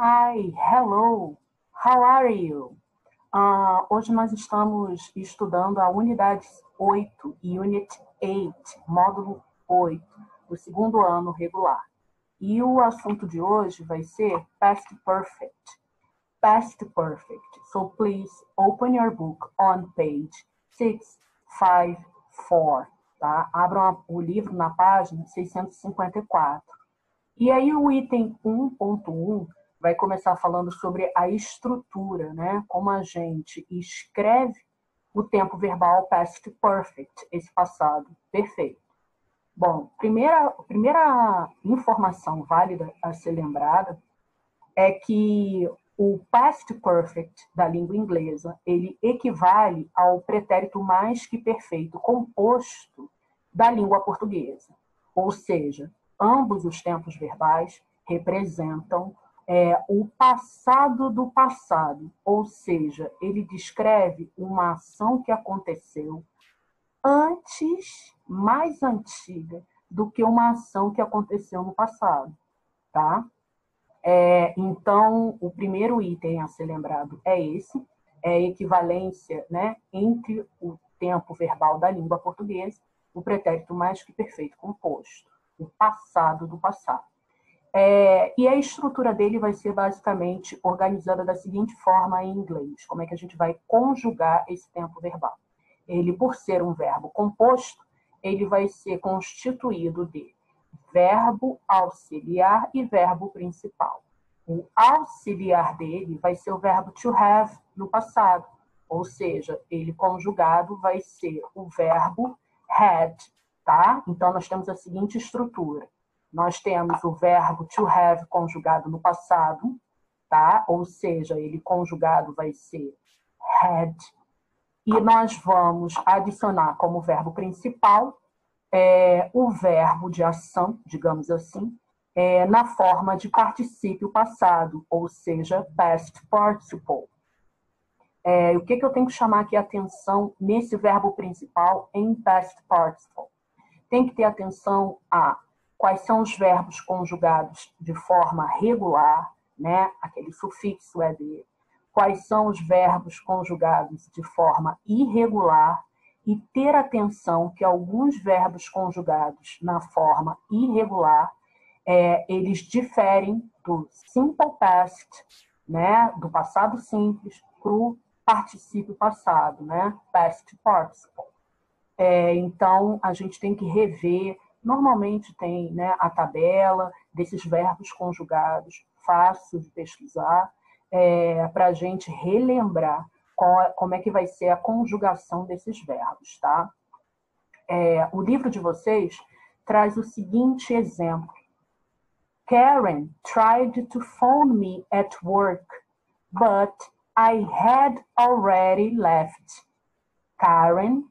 Hi, hello, how are you? Hoje nós estamos estudando a unidade 8, Unit 8, módulo 8, do segundo ano regular. E o assunto de hoje vai ser Past Perfect. Past Perfect. So please open your book on page 654, tá? Abram o livro na página 654. E aí o item 1.1 vai começar falando sobre a estrutura, né? Como a gente escreve o tempo verbal past perfect, esse passado perfeito. Bom, primeira informação válida a ser lembrada é que o past perfect da língua inglesa, ele equivale ao pretérito mais que perfeito composto da língua portuguesa. Ou seja, ambos os tempos verbais representam o passado do passado, ou seja, ele descreve uma ação que aconteceu antes, mais antiga, do que uma ação que aconteceu no passado, tá? Então, o primeiro item a ser lembrado é esse, é a equivalência, né, entre o tempo verbal da língua portuguesa, o pretérito mais que perfeito composto, o passado do passado. E a estrutura dele vai ser basicamente organizada da seguinte forma em inglês. Como é que a gente vai conjugar esse tempo verbal? Ele, por ser um verbo composto, ele vai ser constituído de verbo auxiliar e verbo principal. O auxiliar dele vai ser o verbo to have no passado, ou seja, ele conjugado vai ser o verbo had, tá? Então, nós temos a seguinte estrutura. Nós temos o verbo to have conjugado no passado, tá? Ou seja, ele conjugado vai ser had. E nós vamos adicionar como verbo principal o verbo de ação, digamos assim, na forma de particípio passado, ou seja, past participle. O que eu tenho que chamar aqui a atenção nesse verbo principal em past participle? Tem que ter atenção a quais são os verbos conjugados de forma regular, né? Aquele sufixo ed. Quais são os verbos conjugados de forma irregular e ter atenção que alguns verbos conjugados na forma irregular, eles diferem do simple past, né? Do passado simples, para o particípio passado, né? Past participle. Então, a gente tem que rever. Normalmente tem, né, a tabela desses verbos conjugados, fácil de pesquisar, para a gente relembrar como é que vai ser a conjugação desses verbos, tá? O livro de vocês traz o seguinte exemplo. Karen tried to phone me at work, but I had already left. Karen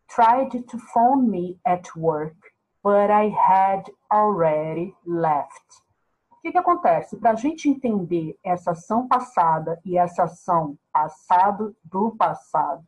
tried to phone me at work, but I had already left. O que acontece? Para a gente entender essa ação passada e essa ação passado do passado,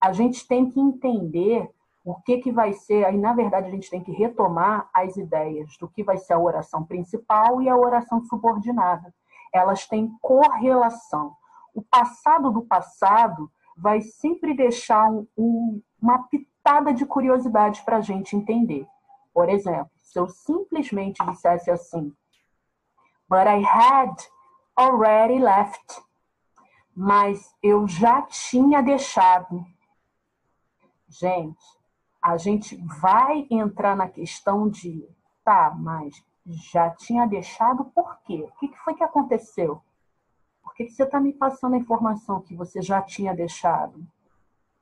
a gente tem que entender o que vai ser, aí na verdade a gente tem que retomar as ideias do que vai ser a oração principal e a oração subordinada. Elas têm correlação. O passado do passado vai sempre deixar uma pitada de curiosidade para a gente entender. Por exemplo, se eu simplesmente dissesse assim, but I had already left, mas eu já tinha deixado. Gente, a gente vai entrar na questão de, tá, mas já tinha deixado por quê? O que foi que aconteceu? Por que você está me passando a informação que você já tinha deixado?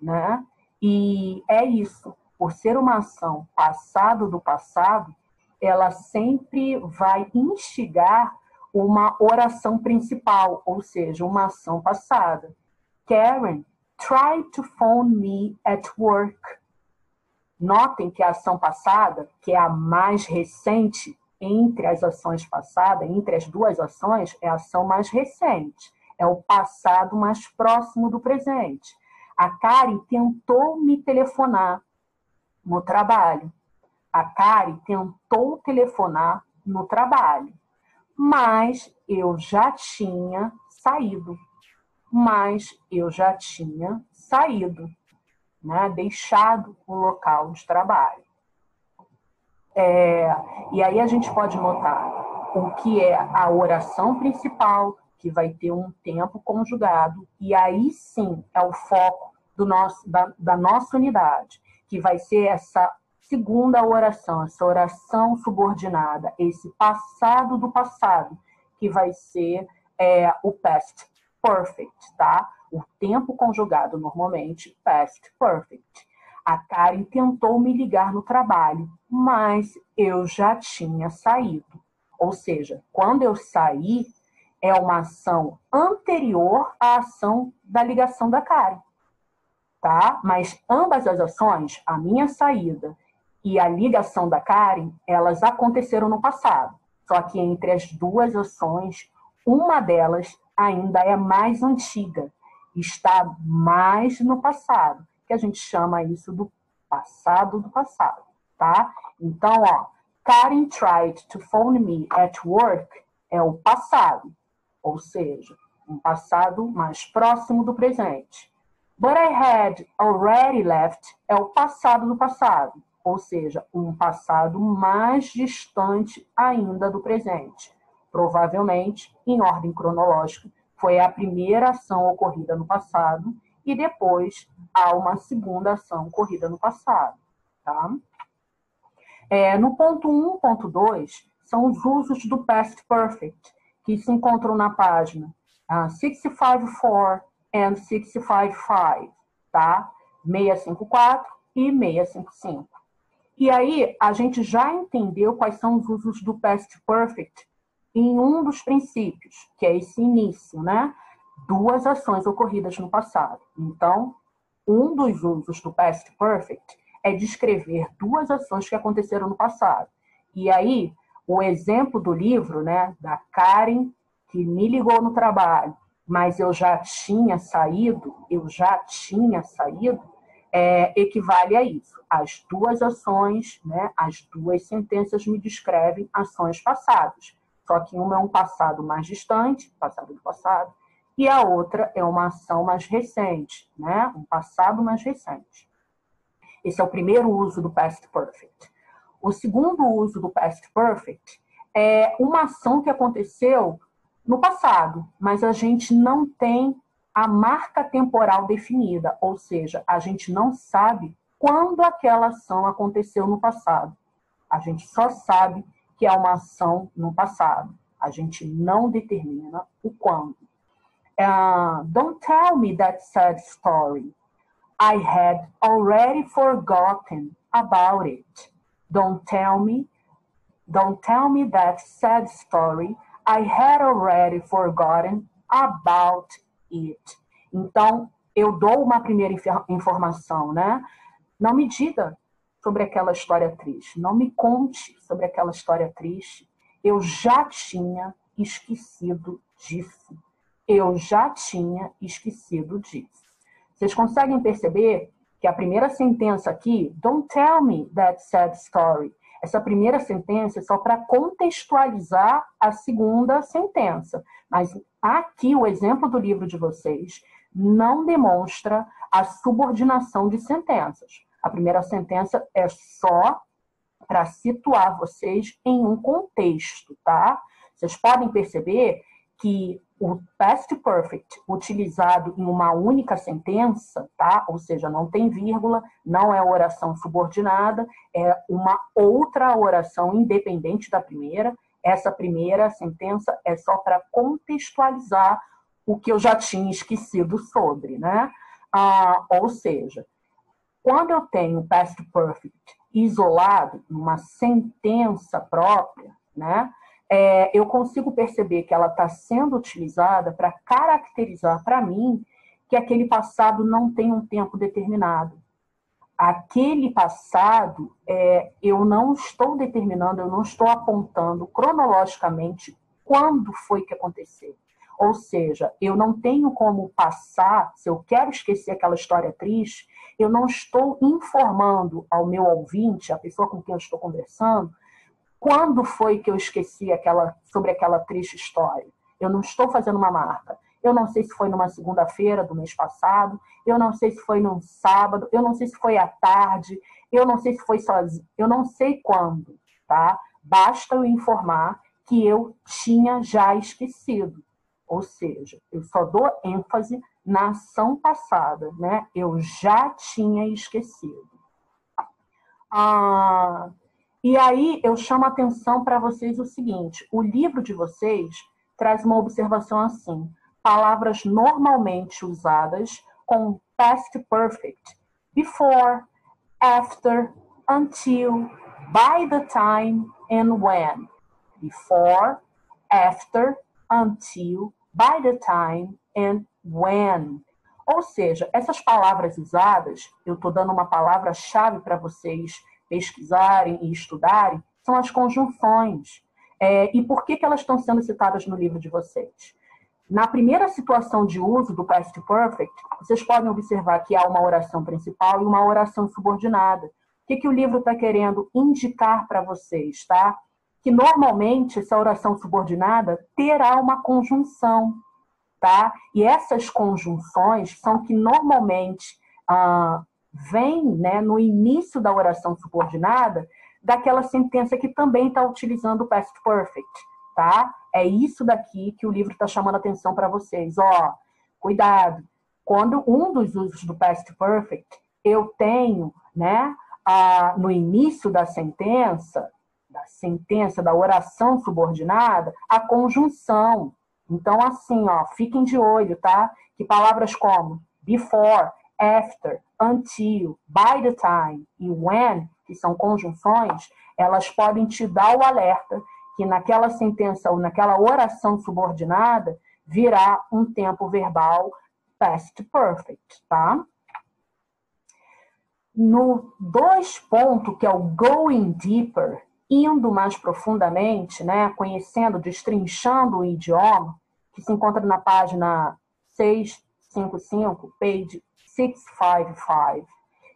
Né? E é isso, por ser uma ação passado do passado, ela sempre vai instigar uma oração principal, ou seja, uma ação passada. Karen tried to phone me at work. Notem que a ação passada, que é a mais recente entre as ações passadas, entre as duas ações, é a ação mais recente. É o passado mais próximo do presente. A Karen tentou me telefonar no trabalho. A Karen tentou telefonar no trabalho. mas eu já tinha saído. Né? Deixado o local de trabalho. E aí a gente pode notar o que é a oração principal, que vai ter um tempo conjugado, e aí sim é o foco da nossa unidade, que vai ser essa segunda oração, essa oração subordinada, esse passado do passado, que vai ser o past perfect, tá? O tempo conjugado, normalmente, past perfect. A Karen tentou me ligar no trabalho, mas eu já tinha saído. Ou seja, quando eu saí, é uma ação anterior à ação da ligação da Karen. Tá? Mas ambas as ações, a minha saída e a ligação da Karen, elas aconteceram no passado. Só que entre as duas ações, uma delas ainda é mais antiga, está mais no passado, que a gente chama isso do passado, tá? Então, Karen tried to phone me at work é o passado, ou seja, um passado mais próximo do presente. But I had already left é o passado do passado, ou seja, um passado mais distante ainda do presente. Provavelmente, em ordem cronológica, foi a primeira ação ocorrida no passado e depois há uma segunda ação ocorrida no passado. Tá? No ponto 1, ponto 2, são os usos do past perfect, que se encontram na página 654 and 655, tá? 654 e 655. E aí, a gente já entendeu quais são os usos do past perfect em um dos princípios, que é esse início, né? Duas ações ocorridas no passado. Então, um dos usos do past perfect é descrever duas ações que aconteceram no passado. E aí, o exemplo do livro, né, da Karen, que me ligou no trabalho, mas eu já tinha saído, equivale a isso. As duas ações, né, as duas sentenças me descrevem ações passadas. Só que uma é um passado mais distante, passado do passado, e a outra é uma ação mais recente, né, um passado mais recente. Esse é o primeiro uso do past perfect. O segundo uso do past perfect é uma ação que aconteceu no passado, mas a gente não tem a marca temporal definida, ou seja, a gente não sabe quando aquela ação aconteceu no passado. A gente só sabe que é uma ação no passado. A gente não determina o quando. Don't tell me that sad story. I had already forgotten about it. Don't tell me that sad story. I had already forgotten about it. Então, eu dou uma primeira informação, né? Não me diga sobre aquela história triste. Não me conte sobre aquela história triste. Eu já tinha esquecido disso. Vocês conseguem perceber que a primeira sentença aqui, don't tell me that sad story, essa primeira sentença é só para contextualizar a segunda sentença. Mas aqui, o exemplo do livro de vocês não demonstra a subordinação de sentenças. A primeira sentença é só para situar vocês em um contexto, tá? Vocês podem perceber que o past perfect utilizado em uma única sentença, tá? Ou seja, não tem vírgula, não é oração subordinada, é uma outra oração independente da primeira. Essa primeira sentença é só para contextualizar o que eu já tinha esquecido sobre, né? Ou seja, quando eu tenho past perfect isolado, numa sentença própria, né? Eu consigo perceber que ela está sendo utilizada para caracterizar para mim que aquele passado não tem um tempo determinado. Aquele passado, eu não estou determinando, eu não estou apontando cronologicamente quando foi que aconteceu. Ou seja, eu não tenho como passar, se eu quero esquecer aquela história triste, eu não estou informando ao meu ouvinte, a pessoa com quem eu estou conversando, Quando foi que eu esqueci sobre aquela triste história? Eu não estou fazendo uma marca. Eu não sei se foi numa segunda-feira do mês passado, eu não sei se foi num sábado, eu não sei se foi à tarde, eu não sei se foi sozinho, eu não sei quando, tá? Basta eu informar que eu tinha já esquecido. Ou seja, eu só dou ênfase na ação passada, né? Eu já tinha esquecido. E aí eu chamo a atenção para vocês o seguinte: o livro de vocês traz uma observação assim: palavras normalmente usadas com past perfect, before, after, until, by the time and when. Before, after, until, by the time and when. Ou seja, essas palavras usadas, eu estou dando uma palavra-chave para vocês pesquisarem e estudarem, são as conjunções. E por que elas estão sendo citadas no livro de vocês? Na primeira situação de uso do past perfect, vocês podem observar que há uma oração principal e uma oração subordinada. O que o livro está querendo indicar para vocês, tá? Que normalmente essa oração subordinada terá uma conjunção, tá? E essas conjunções são que normalmente vêm, né, no início da oração subordinada daquela sentença que também está utilizando o past perfect, tá? É isso daqui que o livro está chamando a atenção para vocês. Ó, cuidado. Quando um dos usos do past perfect, eu tenho, né, no início da sentença, da oração subordinada, a conjunção. Então, assim, ó, fiquem de olho, tá? Que palavras como before, after, until, by the time e when, que são conjunções, elas podem te dar o alerta que naquela sentença ou naquela oração subordinada virá um tempo verbal past perfect, tá? No 2 ponto, que é o going deeper, indo mais profundamente, né, conhecendo, destrinchando o idioma, que se encontra na página 655, page 655,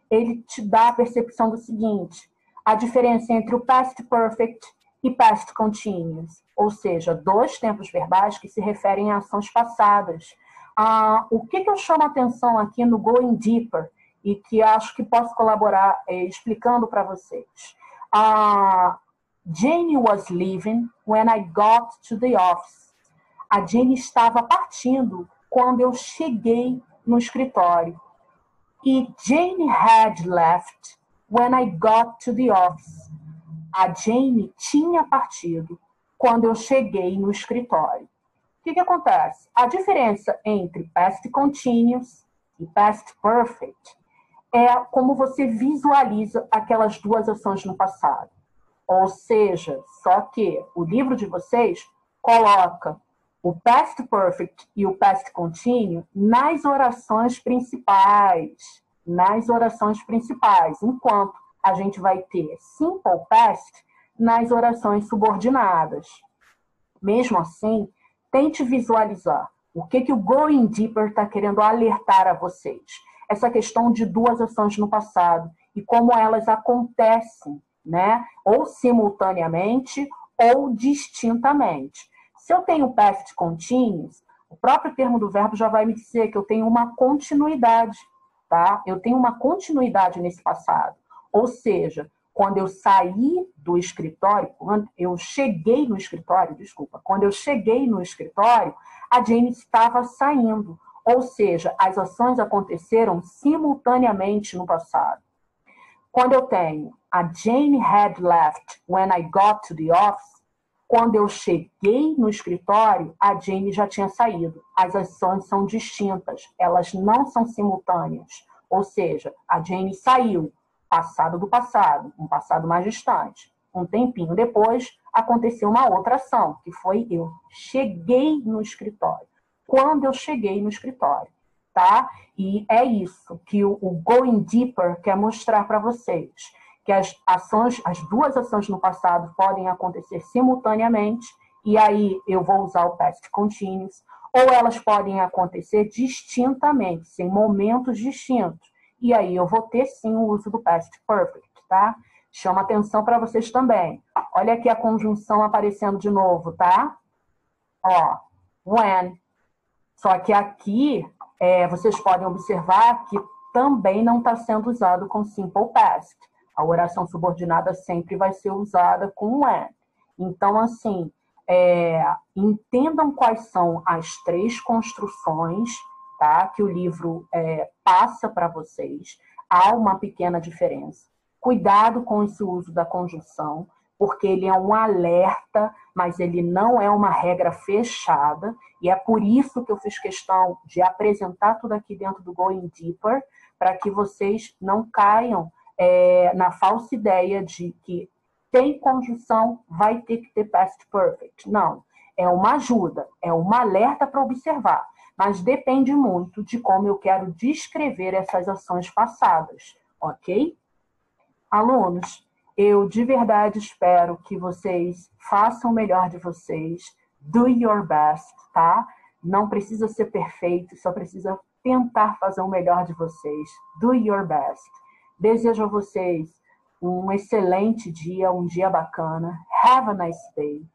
ele te dá a percepção do seguinte: a diferença entre o past perfect e past continuous, ou seja, 2 tempos verbais que se referem a ações passadas. O que eu chamo a atenção aqui no going deeper e que acho que posso colaborar explicando para vocês? Jane was leaving when I got to the office. A Jane estava partindo quando eu cheguei no escritório. E Jane had left when I got to the office. A Jane tinha partido quando eu cheguei no escritório. O que acontece? A diferença entre past continuous e past perfect é como você visualiza aquelas 2 ações no passado. Ou seja, só que o livro de vocês coloca o past perfect e o past continuous nas orações principais. Enquanto a gente vai ter simple past nas orações subordinadas. Mesmo assim, tente visualizar o que o going deeper está querendo alertar a vocês. Essa questão de 2 ações no passado e como elas acontecem, né? Ou simultaneamente ou distintamente. Se eu tenho past continuous, o próprio termo do verbo já vai me dizer que eu tenho uma continuidade, tá? Eu tenho uma continuidade nesse passado. Ou seja, quando eu saí do escritório, quando eu cheguei no escritório, a Jane estava saindo. Ou seja, as ações aconteceram simultaneamente no passado. Quando eu tenho a Jane had left when I got to the office, quando eu cheguei no escritório, a Jane já tinha saído. As ações são distintas, elas não são simultâneas. Ou seja, a Jane saiu, passado do passado, um passado mais distante. Um tempinho depois, aconteceu uma outra ação, que foi eu cheguei no escritório. Quando eu cheguei no escritório, tá? E é isso que o Going Deeper quer mostrar para vocês, que as 2 ações no passado podem acontecer simultaneamente, e aí eu vou usar o past continuous, ou elas podem acontecer distintamente, em momentos distintos, e aí eu vou ter sim o uso do past perfect, tá? Chama atenção para vocês também. Olha aqui a conjunção aparecendo de novo, tá? Ó, when. Só que aqui, vocês podem observar que também não está sendo usado com simple past. A oração subordinada sempre vai ser usada com when. Então, assim, entendam quais são as 3 construções, tá, que o livro passa para vocês. Há uma pequena diferença. Cuidado com esse uso da conjunção, porque ele é um alerta, mas ele não é uma regra fechada, e é por isso que eu fiz questão de apresentar tudo aqui dentro do Going Deeper, para que vocês não caiam na falsa ideia de que tem conjunção, vai ter que ter past perfect. Não, é uma ajuda, é um alerta para observar, mas depende muito de como eu quero descrever essas ações passadas, ok? Alunos, eu de verdade espero que vocês façam o melhor de vocês, do your best, tá? Não precisa ser perfeito, só precisa tentar fazer o melhor de vocês, do your best. Desejo a vocês um excelente dia, um dia bacana. Have a nice day.